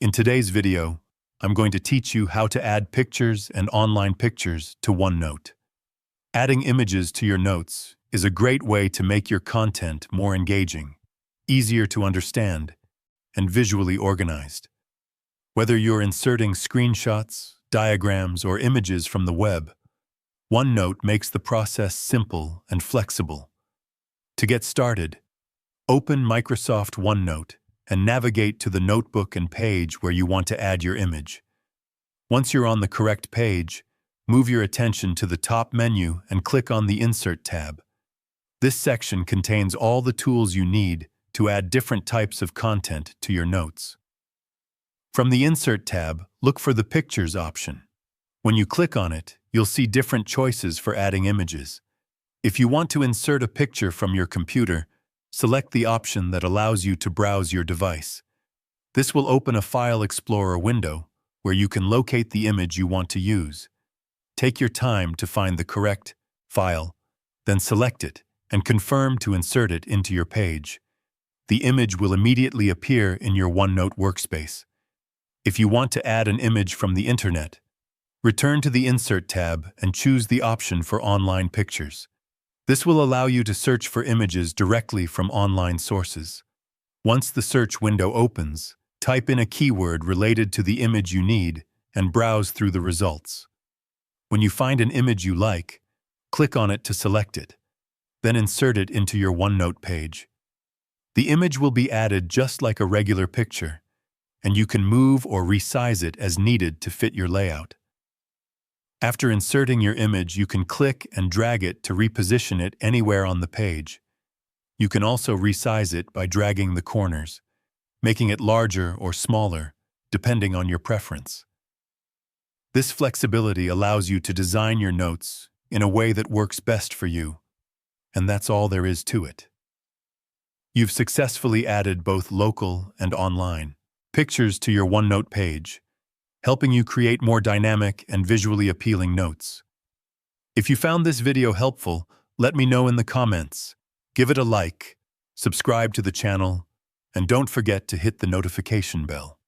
In today's video, I'm going to teach you how to add pictures and online pictures to OneNote. Adding images to your notes is a great way to make your content more engaging, easier to understand, and visually organized. Whether you're inserting screenshots, diagrams, or images from the web, OneNote makes the process simple and flexible. To get started, open Microsoft OneNote and navigate to the notebook and page where you want to add your image. Once you're on the correct page, move your attention to the top menu and click on the Insert tab. This section contains all the tools you need to add different types of content to your notes. From the Insert tab, look for the Pictures option. When you click on it, you'll see different choices for adding images. If you want to insert a picture from your computer, select the option that allows you to browse your device. This will open a File Explorer window where you can locate the image you want to use. Take your time to find the correct file, then select it and confirm to insert it into your page. The image will immediately appear in your OneNote workspace. If you want to add an image from the internet, return to the Insert tab and choose the option for online pictures. This will allow you to search for images directly from online sources. Once the search window opens, type in a keyword related to the image you need and browse through the results. When you find an image you like, click on it to select it, then insert it into your OneNote page. The image will be added just like a regular picture, and you can move or resize it as needed to fit your layout. After inserting your image, you can click and drag it to reposition it anywhere on the page. You can also resize it by dragging the corners, making it larger or smaller, depending on your preference. This flexibility allows you to design your notes in a way that works best for you, and that's all there is to it. You've successfully added both local and online pictures to your OneNote page, helping you create more dynamic and visually appealing notes. If you found this video helpful, let me know in the comments. Give it a like, subscribe to the channel, and don't forget to hit the notification bell.